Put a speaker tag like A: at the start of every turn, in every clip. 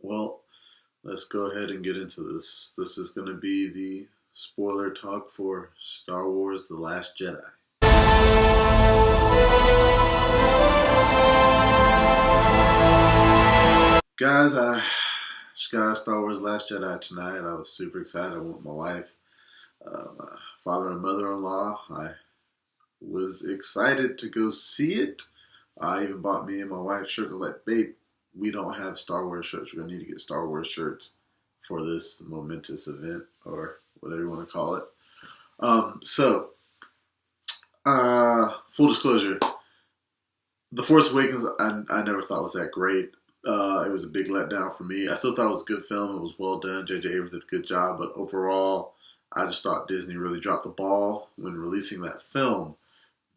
A: Well, let's go ahead and get into this. This is going to be the spoiler talk for Star Wars The Last Jedi. Guys, I just got out of Star Wars Last Jedi tonight. I was super excited. I went with my wife, my father and mother-in-law. I was excited to go see it. I even bought me and my wife shirts. I was like, babe, we don't have Star Wars shirts. We're going to need to get Star Wars shirts for this momentous event, or whatever you want to call it. Full disclosure, The Force Awakens, I never thought was that great. It was a big letdown for me. I still thought it was a good film. It was well done. J.J. Abrams did a good job, but overall, I just thought Disney really dropped the ball when releasing that film.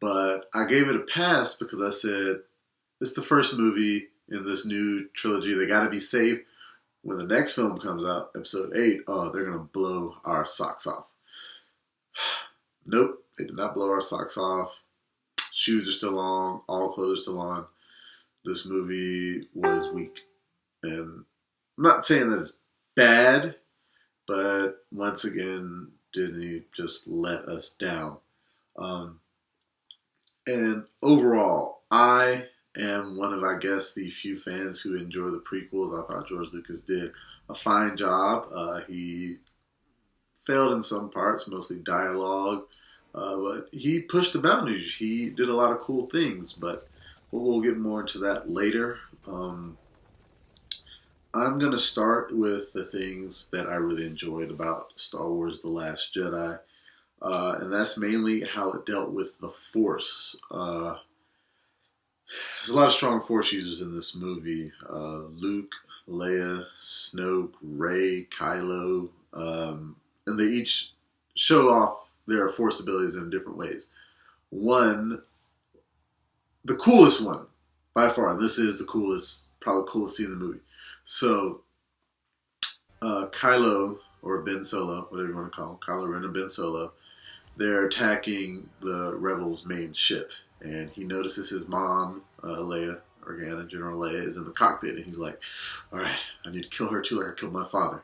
A: But I gave it a pass because I said, it's the first movie in this new trilogy. They got to be safe. When the next film comes out, episode 8, they're going to blow our socks off. Nope, they did not blow our socks off. Shoes are still on. All clothes still on. This movie was weak. And I'm not saying that it's bad, but once again, Disney just let us down. And overall, I am one of, I guess, the few fans who enjoy the prequels. I thought George Lucas did a fine job. He failed in some parts, mostly dialogue, but he pushed the boundaries. He did a lot of cool things, but we'll get more into that later. I'm going to start with the things that I really enjoyed about Star Wars The Last Jedi. And that's mainly how it dealt with the Force. There's a lot of strong Force users in this movie. Luke, Leia, Snoke, Rey, Kylo. And they each show off their Force abilities in different ways. One, the coolest one, by far, and this is the coolest, probably the coolest scene in the movie. So, Kylo, or Ben Solo, whatever you want to call him, Kylo Ren and Ben Solo, they're attacking the Rebels' main ship. And he notices his mom, Leia, Organa, General Leia, is in the cockpit. And he's like, alright, I need to kill her too like I killed my father.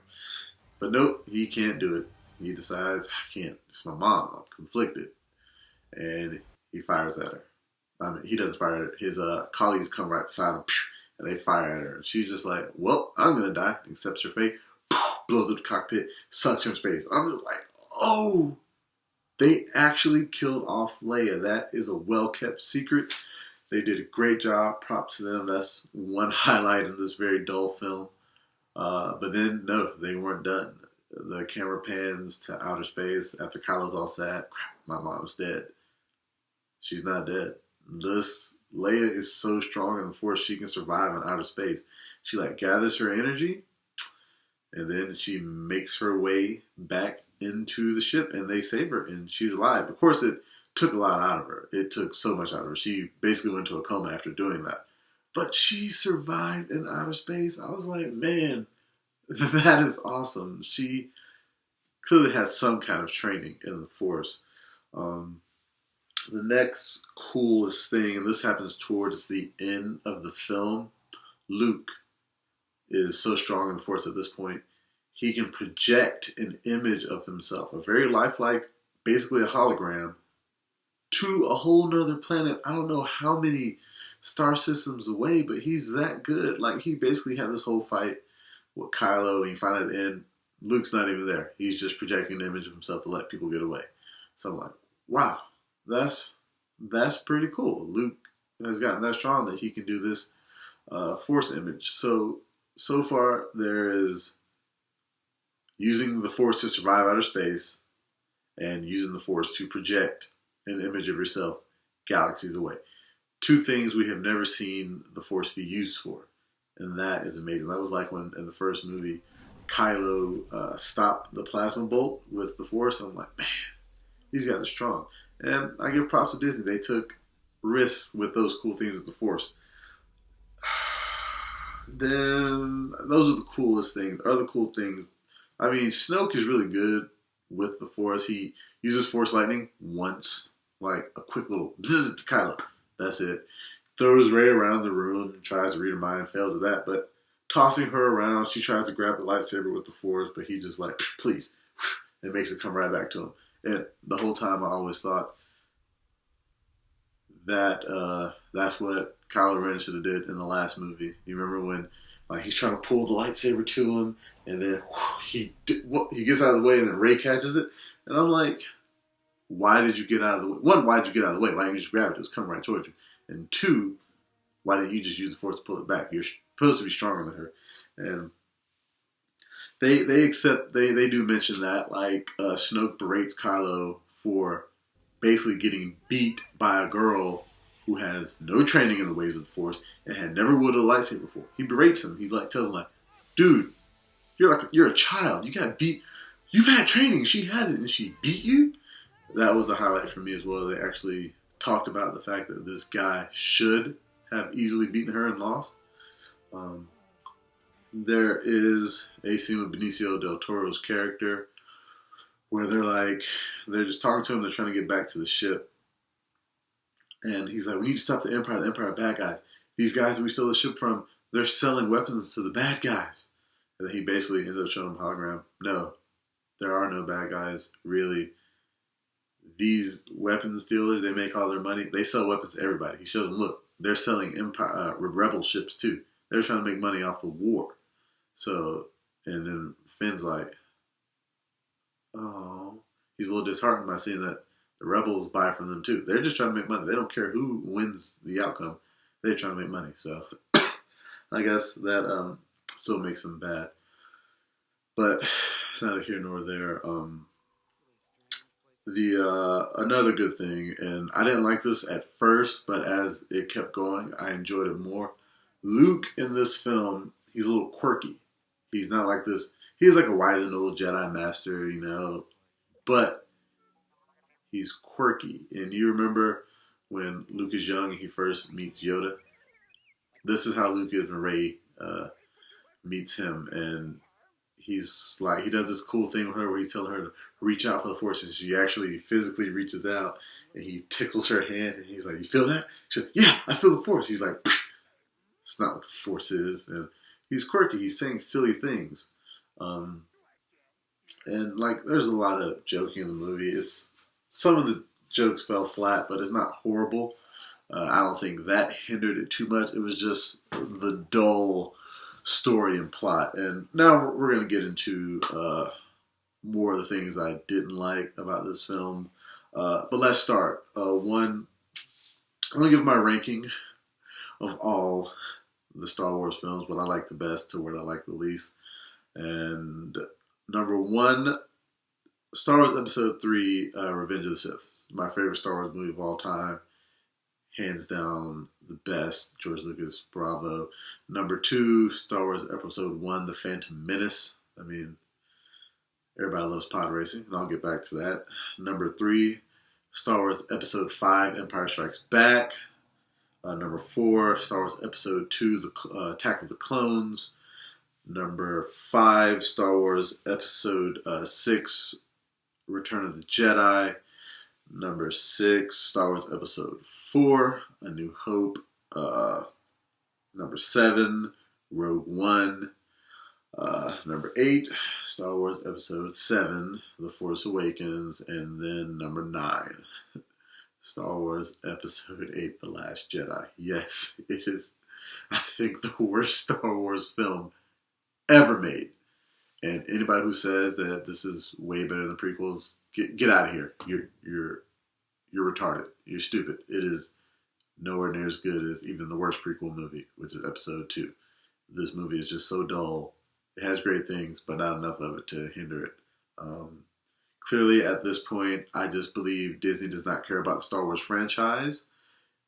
A: But nope, he can't do it. He decides, I can't. It's my mom. I'm conflicted. And he fires at her. I mean, he doesn't fire at her. His colleagues come right beside him, and they fire at her. And she's just like, well, I'm going to die. Accepts her fate. Blows up the cockpit. Sucks her in space. I'm just like, oh! They actually killed off Leia. That is a well-kept secret. They did a great job. Props to them. That's one highlight in this very dull film. But then, no, they weren't done. The camera pans to outer space after Kylo's all sad. Crap, my mom's dead. She's not dead. This Leia is so strong in the Force, she can survive in outer space. She gathers her energy, and then she makes her way back into the ship, and they save her, and she's alive. Of course, it took a lot out of her. It took so much out of her. She basically went into a coma after doing that. But she survived in outer space. I was like, man, that is awesome. She clearly has some kind of training in the Force. The next coolest thing, and this happens towards the end of the film, Luke is so strong in the Force at this point, he can project an image of himself, a very lifelike, basically a hologram, to a whole nother planet. I don't know how many star systems away, but he's that good. He basically had this whole fight with Kylo, and you find at the end, Luke's not even there. He's just projecting an image of himself to let people get away. So I'm like, wow, that's pretty cool. Luke has gotten that strong that he can do this Force image. So far, there is using the Force to survive outer space and using the Force to project an image of yourself galaxies away. Two things we have never seen the Force be used for. And that is amazing. That was like when, in the first movie, Kylo stopped the plasma bolt with the Force. I'm like, man, he's got it strong. And I give props to Disney. They took risks with those cool things with the Force. Then, those are the coolest things. Other cool things, I mean, Snoke is really good with the Force. He uses Force lightning once. Like a quick little bzzz to Kylo. That's it. Throws Rey around the room, tries to read her mind, fails at that. But tossing her around. She tries to grab the lightsaber with the Force, but he just like, please, and makes it come right back to him. And the whole time I always thought that that's what Kylo Ren should have did in the last movie. You remember when like he's trying to pull the lightsaber to him, and then he gets out of the way, and then Rey catches it, and I'm like, why did you get out of the way? One, why did you get out of the way? Why didn't you just grab it? It was coming right towards you. And two, why didn't you just use the Force to pull it back? You're supposed to be stronger than her. And they do mention that, like Snoke berates Kylo for basically getting beat by a girl who has no training in the ways of the Force and had never wielded a lightsaber before. He berates him. He like tells him like, dude, you're a child. You got beat. You've had training. She hasn't, and she beat you. That was a highlight for me as well. They actually talked about the fact that this guy should have easily beaten her and lost. There is a scene with Benicio del Toro's character where they're just talking to him. They're trying to get back to the ship. And he's like, we need to stop the Empire. The Empire are bad guys. These guys that we stole the ship from, they're selling weapons to the bad guys. And then he basically ends up showing him a hologram. No, there are no bad guys, really. These weapons dealers, they make all their money. They sell weapons to everybody. He shows them, look, they're selling rebel ships too. They're trying to make money off the war. So, and then Finn's like, oh, he's a little disheartened by seeing that the rebels buy from them too. They're just trying to make money. They don't care who wins the outcome. They're trying to make money. So, I guess that still makes them bad. But it's neither here nor there. Another good thing, and I didn't like this at first, but as it kept going, I enjoyed it more. Luke in this film, he's a little quirky. He's not like this. He's like a wise and old Jedi master, you know, but he's quirky. And you remember when Luke is young and he first meets Yoda? This is how Luke is when Rey meets him, and he's like, he does this cool thing with her where he's telling her to reach out for the Force, and she actually physically reaches out, and he tickles her hand, and he's like, you feel that? She's like, yeah, I feel the Force. He's like, it's not what the Force is. And he's quirky. He's saying silly things. And like, there's a lot of joking in the movie. Some of the jokes fell flat, but it's not horrible. I don't think that hindered it too much. It was just the dull story and plot. And now we're going to get into more of the things I didn't like about this film. But let's start. One, I'm going to give my ranking of all the Star Wars films, what I like the best to what I like the least. And number one, Star Wars Episode 3, Revenge of the Sith. My favorite Star Wars movie of all time. Hands down, the best. George Lucas, bravo. Number 2, Star Wars Episode 1, The Phantom Menace. I mean, everybody loves pod racing, and I'll get back to that. Number 3, Star Wars Episode 5, Empire Strikes Back. Number 4, Star Wars Episode 2, The Attack of the Clones. Number 5, Star Wars Episode 6, Return of the Jedi. Number 6, Star Wars Episode 4, A New Hope. Number 7, Rogue One. Number 8, Star Wars Episode 7, The Force Awakens. And then number 9, Star Wars Episode 8, The Last Jedi. Yes, it is, I think, the worst Star Wars film ever made. And anybody who says that this is way better than prequels, get out of here. You're retarded. You're stupid. It is nowhere near as good as even the worst prequel movie, which is Episode 2. This movie is just so dull. It has great things, but not enough of it to hinder it. Clearly, at this point, I just believe Disney does not care about the Star Wars franchise.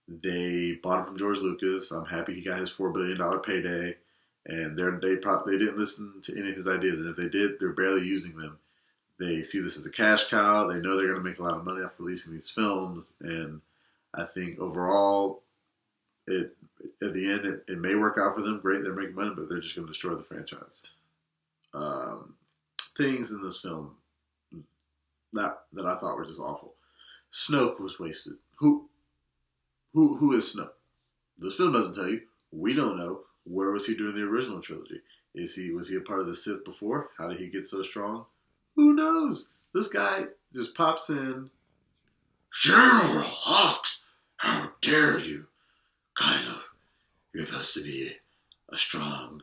A: They bought it from George Lucas. I'm happy he got his $4 billion payday. And they didn't listen to any of his ideas. And if they did, they're barely using them. They see this as a cash cow. They know they're going to make a lot of money off releasing these films. And I think overall, at the end, it may work out for them. Great, they're making money, but they're just going to destroy the franchise. Things in this film that I thought were just awful. Snoke was wasted. Who is Snoke? This film doesn't tell you. We don't know. Where was he during the original trilogy? Was he a part of the Sith before? How did he get so strong? Who knows? This guy just pops in. General Hux, how dare you? Kylo, you're supposed to be a strong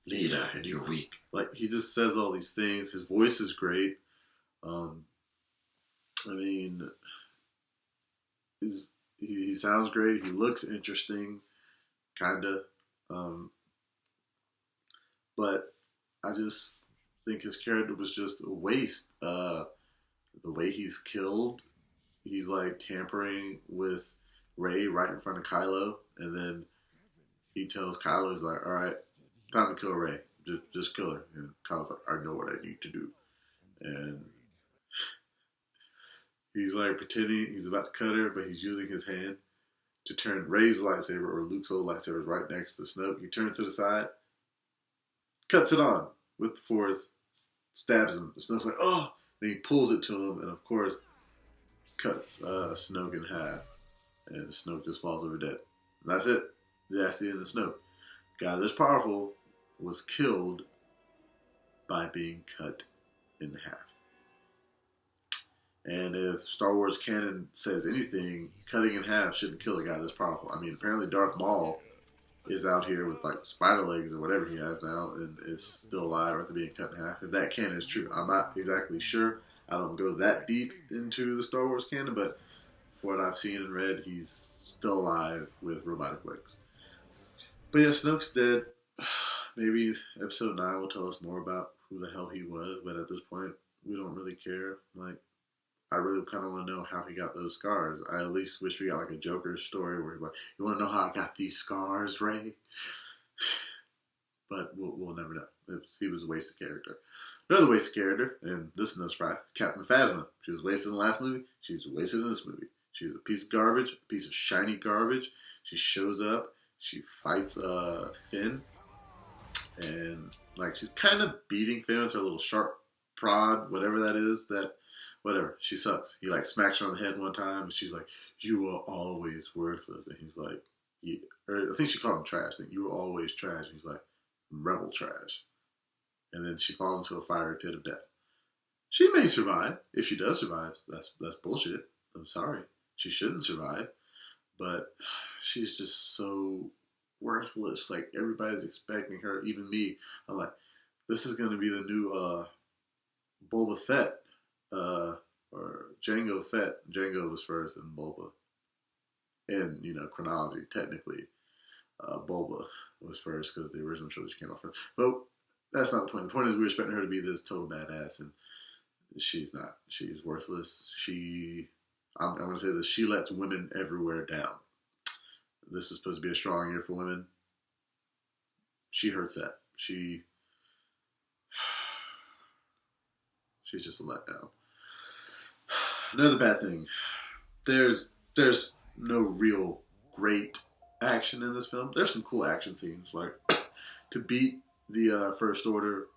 A: leader and you're weak. Like, he just says all these things. His voice is great. I mean, he sounds great. He looks interesting, kinda. But I just think his character was just a waste. The way he's killed, he's like tampering with Rey right in front of Kylo, and then he tells Kylo, he's like, "All right, time to kill Rey. Just kill her." And Kylo's like, "I know what I need to do," and he's like pretending he's about to cut her, but he's using his hand to turn Rey's lightsaber, or Luke's old lightsaber, right next to Snoke. He turns to the side, cuts it on with the Force, stabs him. Snoke's like, "Oh!" Then he pulls it to him, and of course, cuts Snoke in half, and Snoke just falls over dead. And that's it. That's the end of Snoke. Guy this powerful was killed by being cut in half. And if Star Wars canon says anything, cutting in half shouldn't kill a guy this powerful. I mean, apparently Darth Maul is out here with like spider legs or whatever he has now and is still alive after being cut in half. If that canon is true, I'm not exactly sure. I don't go that deep into the Star Wars canon, but for what I've seen and read, he's still alive with robotic legs. But yeah, Snoke's dead. Maybe episode 9 will tell us more about who the hell he was, but at this point, we don't really care. Like, I really kind of want to know how he got those scars. I at least wish we got like a Joker story where he's like, "You want to know how I got these scars, Rey?" But we'll never know. He was a wasted character. Another wasted character, and this is no surprise, Captain Phasma. She was wasted in the last movie. She's wasted in this movie. She's a piece of garbage, a piece of shiny garbage. She shows up. She fights Finn. And like she's kind of beating Finn with her little sharp prod, whatever that is, whatever. She sucks. He like smacks her on the head one time, and she's like, "You were always worthless." And he's like, "Yeah." Or I think she called him trash. I think, "You were always trash." And he's like, "Rebel trash." And then she falls into a fiery pit of death. She may survive. If she does survive, that's bullshit. I'm sorry. She shouldn't survive. But she's just so worthless. Like, everybody's expecting her, even me. I'm like, this is going to be the new Boba Fett. Or Jango Fett. Jango was first and Boba. And, chronology, technically, Boba was first because the original trilogy came out first. But that's not the point. The point is we're expecting her to be this total badass, and she's not. She's worthless. I'm going to say this, she lets women everywhere down. This is supposed to be a strong year for women. She hurts that. She's just a letdown. Another bad thing. There's no real great action in this film. There's some cool action scenes, like to beat the First Order.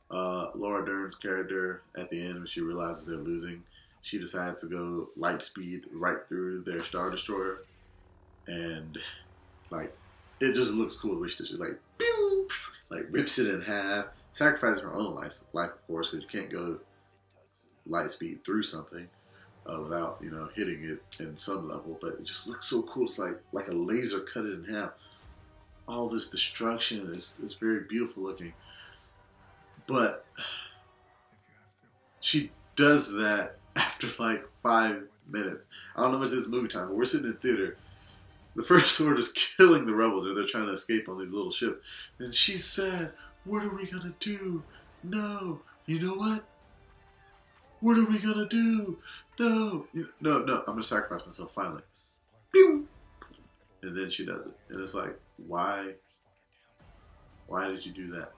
A: Laura Dern's character at the end, when she realizes they're losing, she decides to go light speed right through their Star Destroyer, and like it just looks cool the way she does it. Like, pew, like rips it in half, sacrificing her own life, of course, because you can't go light speed through something without hitting it in some level. But it just looks so cool. It's like a laser cut it in half. All this destruction is very beautiful looking. But she does that after like 5 minutes. I don't know much of this movie time, but we're sitting in theater. The First Order's killing the rebels, or they're trying to escape on these little ships. And she said, "What are we gonna do? No. You know what? What are we gonna do? No. No, I'm gonna sacrifice myself finally." Pew! And then she does it. And it's like, why? Why did you do that?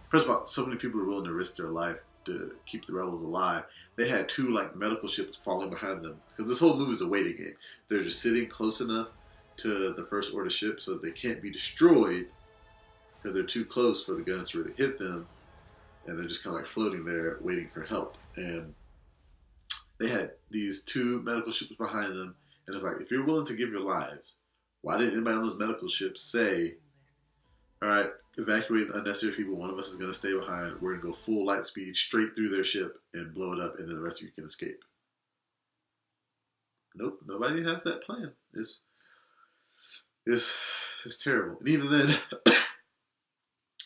A: First of all, so many people are willing to risk their life to keep the rebels alive. They had 2 medical ships falling behind them, because this whole movie is a waiting game. They're just sitting close enough to the First Order ship so that they can't be destroyed, because they're too close for the guns to really hit them, and they're just kind of floating there waiting for help. And they had these 2 medical ships behind them, and it's like, if you're willing to give your lives, Why didn't anybody on those medical ships say, all right, evacuate the unnecessary people. One of us is going to stay behind. We're going to go full light speed straight through their ship and blow it up, and then the rest of you can escape. Nope, nobody has that plan. It's terrible. And even then,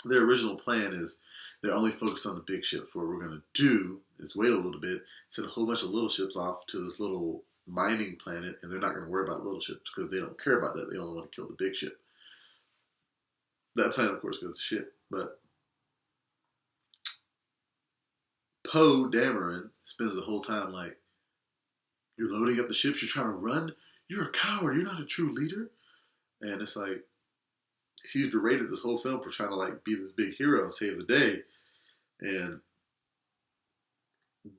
A: their original plan is they're only focused on the big ships. What we're going to do is wait a little bit, send a whole bunch of little ships off to this little mining planet, and they're not going to worry about little ships because they don't care about that. They only want to kill the big ship. That plan, of course, goes to shit. But Poe Dameron spends the whole time like, you're loading up the ships, you're trying to run? You're a coward, you're not a true leader. And it's like, he's berated this whole film for trying to like be this big hero and save the day. And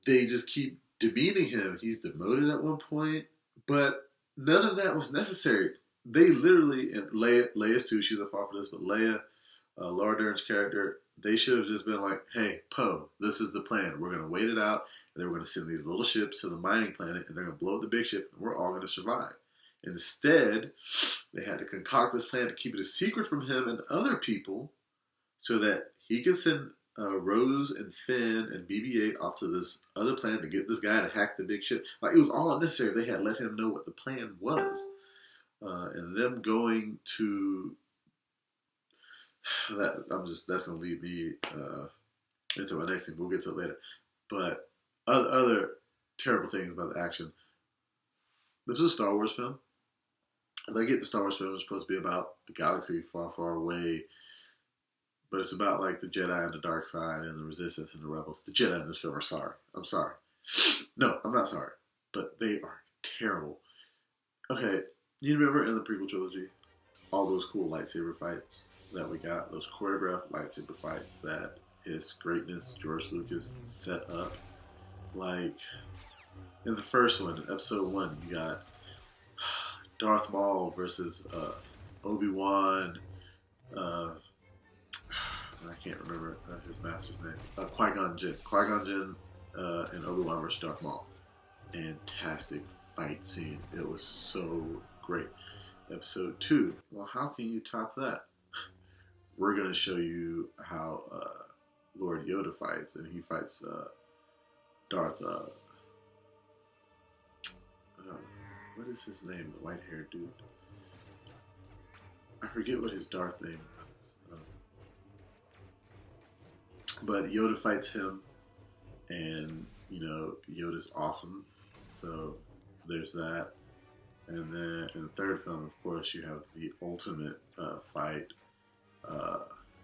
A: they just keep demeaning him. He's demoted at one point. But none of that was necessary. They literally, and Leia's too, she's a fall for this, but Leia, Laura Dern's character, they should have just been like, hey, Poe, this is the plan. We're going to wait it out, and then we're going to send these little ships to the mining planet, and they're going to blow up the big ship, and we're all going to survive. Instead, they had to concoct this plan to keep it a secret from him and other people so that he could send Rose and Finn and BB-8 off to this other planet to get this guy to hack the big ship. Like, it was all unnecessary if they had let him know what the plan was. And them going to that, that's going to lead me into my next thing. We'll get to it later. But other terrible things about the action. This is a Star Wars film. And I get the Star Wars film is supposed to be about a galaxy far, far away. But it's about like the Jedi and the dark side and the Resistance and the Rebels. The Jedi in this film are sorry. I'm sorry. No, I'm not sorry. But they are terrible. Okay, you remember in the prequel trilogy, all those cool lightsaber fights that we got? Those choreographed lightsaber fights that His Greatness, George Lucas, set up. Like, in the first one, in episode 1, you got Darth Maul versus Obi-Wan. I can't remember his master's name. Qui-Gon Jinn. Qui-Gon Jinn and Obi-Wan versus Darth Maul. Fantastic fight scene. It was so great. Episode 2. Well, how can you top that? We're going to show you how Lord Yoda fights. And he fights Darth... what is his name? The white-haired dude. I forget what his Darth name is. But Yoda fights him. And, you know, Yoda's awesome. So, there's that. And then in the third film, of course, you have the ultimate fight,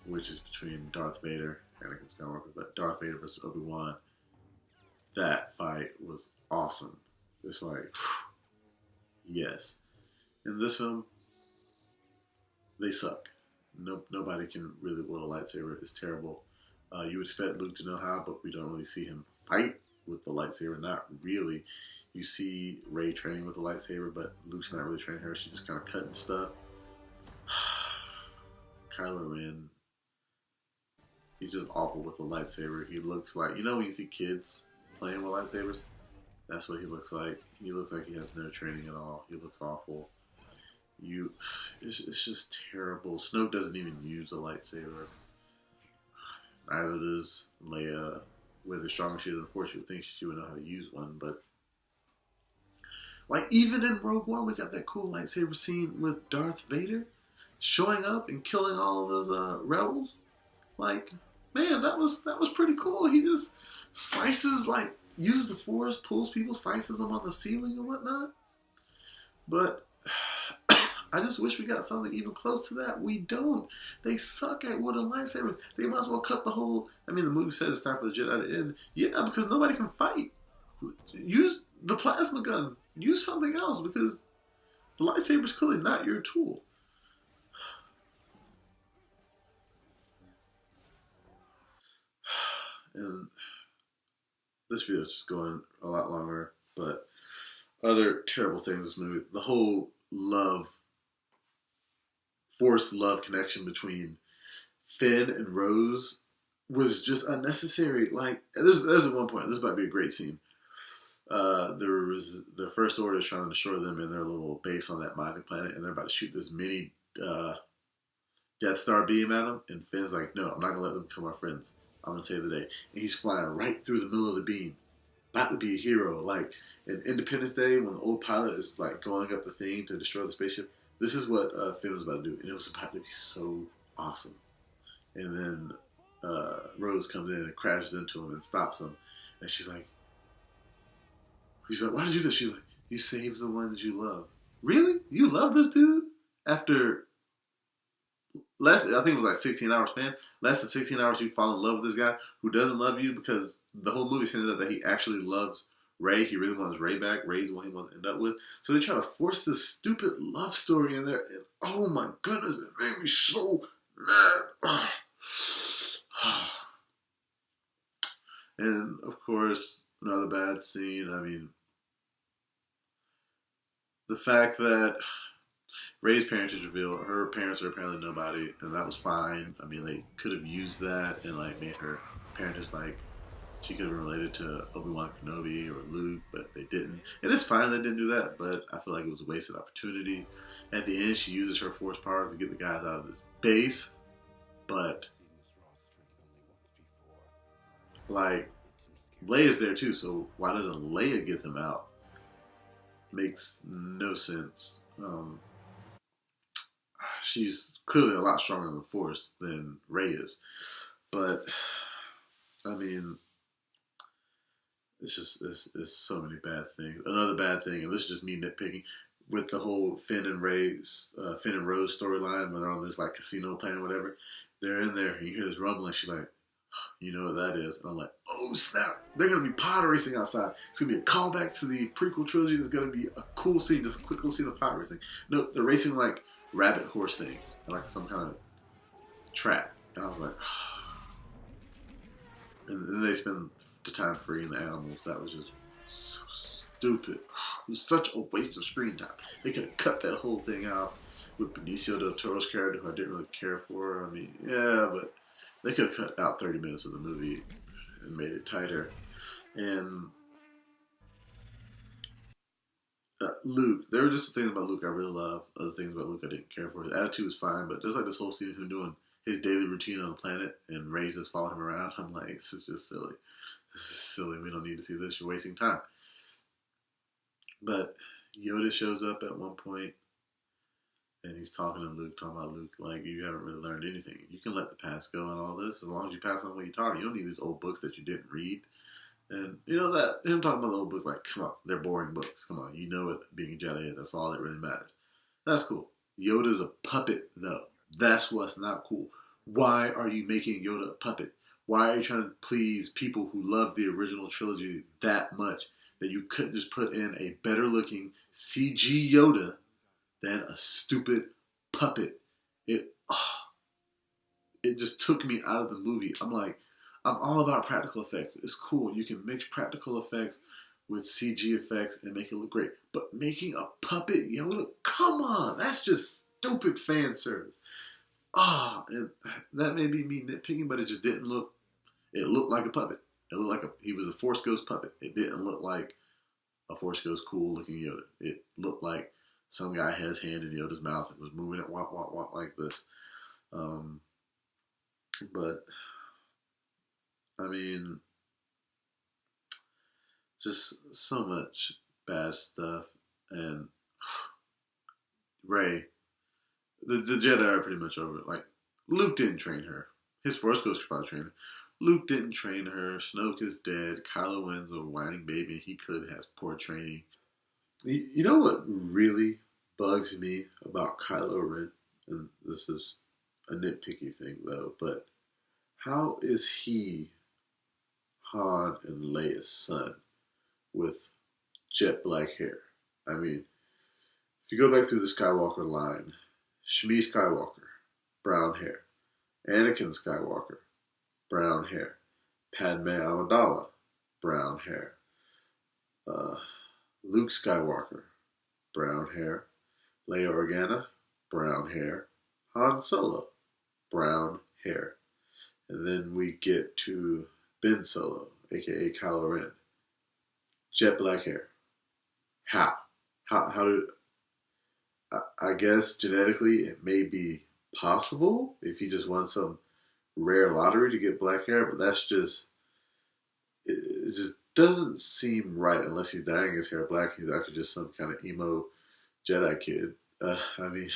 A: which is between Darth Vader, Anakin Skywalker, but Darth Vader versus Obi-Wan. That fight was awesome. It's like, yes. In this film, they suck. Nobody can really wield a lightsaber. It's terrible. You would expect Luke to know how, but we don't really see him fight with the lightsaber. Not really. You see Rey training with the lightsaber, but Luke's not really training her. She's just kind of cutting stuff. Kylo Ren, he's just awful with a lightsaber. He looks like, you know when you see kids playing with lightsabers? That's what he looks like. He looks like he has no training at all. He looks awful. It's just terrible. Snoke doesn't even use a lightsaber. Neither does Leia. With as strong as she is, of course, you would think she would know how to use one, but like, even in Rogue One, we got that cool lightsaber scene with Darth Vader showing up and killing all of those rebels. Like, man, that was pretty cool. He just slices, like, uses the Force, pulls people, slices them on the ceiling and whatnot. But I just wish we got something even close to that. We don't. They suck at wielding lightsabers. They might as well cut the whole... I mean, the movie says it's time for the Jedi to end. Yeah, because nobody can fight. Use the plasma guns. Use something else, because the lightsaber's clearly not your tool. And this video is just going a lot longer, but other terrible things in this movie. The whole forced love connection between Finn and Rose was just unnecessary. Like, there's at one point, this might be a great scene. the First Order is trying to destroy them in their little base on that mining planet, and they're about to shoot this mini Death Star beam at them. And Finn's like, "No, I'm not gonna let them become our friends. I'm gonna save the day." And he's flying right through the middle of the beam, about to be a hero. Like in Independence Day, when the old pilot is like going up the thing to destroy the spaceship. This is what Finn was about to do, and it was about to be so awesome. And then Rose comes in and crashes into him and stops him, and she's like, "Why did you do this?" She's like, "You saved the one that you love." Really? You love this dude? After I think it was like 16 hours, man. Less than 16 hours, you fall in love with this guy who doesn't love you because the whole movie ended up that he actually loves Ray. He really wants Ray back. Ray's the one he wants to end up with. So they try to force this stupid love story in there. And oh my goodness, it made me so mad. And of course, another bad scene. I mean, the fact that Ray's parents is revealed. Her parents are apparently nobody, and that was fine. I mean, they could have used that and like made her parents like she could have been related to Obi-Wan Kenobi or Luke, but they didn't. And it's fine they didn't do that, but I feel like it was a wasted opportunity. At the end, she uses her force powers to get the guys out of this base, but like Leia's there too, so why doesn't Leia get them out? Makes no sense. She's clearly a lot stronger in the Force than Rey is. But, I mean, it's so many bad things. Another bad thing, and this is just me nitpicking, with the whole Finn and Rose storyline when they're on this like casino planet or whatever. They're in there and you hear this rumbling. She's like, "You know what that is?" And I'm like, "Oh snap! They're gonna be pod racing outside. It's gonna be a callback to the prequel trilogy. It's gonna be a cool scene, just a quick little scene of pod racing." No, they're racing like rabbit horse things, like some kind of track. And I was like, and then they spend the time freeing the animals. That was just so stupid. It was such a waste of screen time. They could have cut that whole thing out with Benicio del Toro's character, who I didn't really care for. I mean, yeah, but they could have cut out 30 minutes of the movie and made it tighter. And Luke, there were just some things about Luke I really love. Other things about Luke I didn't care for. His attitude was fine, but there's like this whole scene of him doing his daily routine on the planet and Rey's just following him around. I'm like, this is just silly. This is silly. We don't need to see this. You're wasting time. But Yoda shows up at one point and he's talking about Luke, like, you haven't really learned anything. You can let the past go and all this as long as you pass on what you're taught. You don't need these old books that you didn't read. And you know that him talking about the old books, like, come on, they're boring books. Come on, you know what being a Jedi is. That's all that really matters. That's cool. Yoda's a puppet, though. That's what's not cool. Why are you making Yoda a puppet? Why are you trying to please people who love the original trilogy that much that you couldn't just put in a better looking CG Yoda than a stupid puppet? It just took me out of the movie. I'm like, I'm all about practical effects. It's cool. You can mix practical effects with CG effects and make it look great. But making a puppet Yoda, come on, that's just stupid fan service. And that may be me nitpicking, but it just didn't look. It looked like a puppet. It looked like he was a Force Ghost puppet. It didn't look like a Force Ghost cool looking Yoda. It looked like some guy had his hand in Yoda's mouth and was moving it wop wop wop like this. But I mean, just so much bad stuff. And Rey, the Jedi are pretty much over it. Like, Luke didn't train her. His Force Ghost could probably train her. Luke didn't train her. Snoke is dead. Kylo Ren's a whining baby. He clearly has poor training. You know what really bugs me about Kylo Ren? And this is a nitpicky thing, though, but how is he Han and Leia's son with jet black hair? I mean, if you go back through the Skywalker line, Shmi Skywalker, brown hair. Anakin Skywalker, brown hair. Padme Amidala, brown hair. Luke Skywalker, brown hair. Leia Organa, brown hair. Han Solo, brown hair. And then we get to Ben Solo, aka Kylo Ren. jet black hair. How? How do? I guess genetically it may be possible if he just won some rare lottery to get black hair, but that's just it just doesn't seem right unless he's dyeing his hair black. He's actually just some kind of emo Jedi kid. I mean,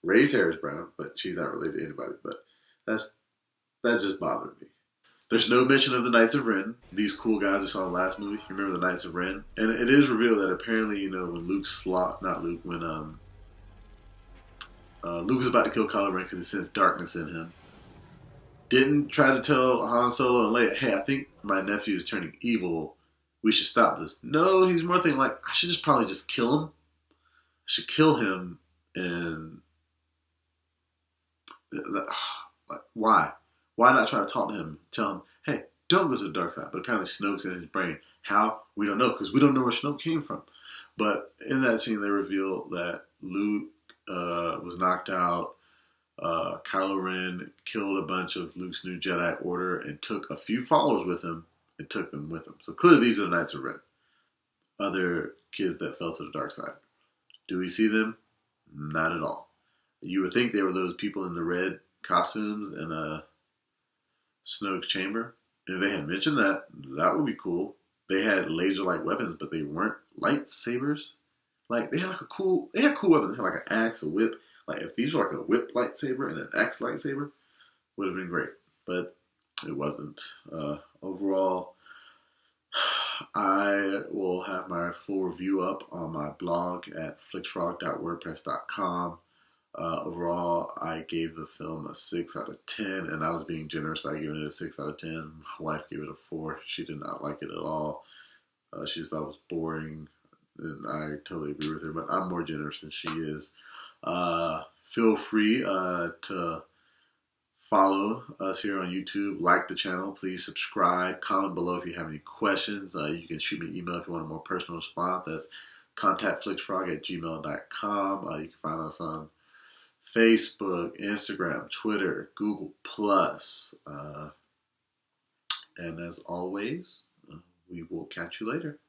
A: Rey's hair is brown, but she's not related to anybody. But that just bothered me. There's no mention of the Knights of Ren. These cool guys we saw in the last movie. You remember the Knights of Ren? And it is revealed that apparently, when Luke was about to kill Kylo Ren because he sensed darkness in him, didn't try to tell Han Solo and Leia, hey, I think my nephew is turning evil. We should stop this. No, he's more thinking like, I should probably just kill him. I should kill him and... Like, why? Why not try to talk to him, tell him, hey, don't go to the dark side? But apparently Snoke's in his brain. How? We don't know, because we don't know where Snoke came from. But in that scene, they reveal that Luke was knocked out. Kylo Ren killed a bunch of Luke's new Jedi Order and took a few followers with him and took them with him. So clearly these are the Knights of Ren. Other kids that fell to the dark side. Do we see them? Not at all. You would think they were those people in the red costumes in Snoke's chamber. If they had mentioned that, that would be cool. They had laser-like weapons, but they weren't lightsabers. Like, they had cool weapons. They had like an axe, a whip. Like, if these were like a whip lightsaber and an axe lightsaber, would have been great. But it wasn't. Overall, I will have my full review up on my blog at flicksfrog.wordpress.com. Overall, I gave the film a 6 out of 10, and I was being generous by giving it a 6 out of 10. My wife gave it a 4. She did not like it at all. She just thought it was boring, and I totally agree with her, but I'm more generous than she is. Feel free to follow us here on YouTube, like the channel, please subscribe, comment below if you have any questions. You can shoot me an email if you want a more personal response. That's contactflixfrog@gmail.com. You can find us on Facebook, Instagram, Twitter, Google+. And as always, we will catch you later.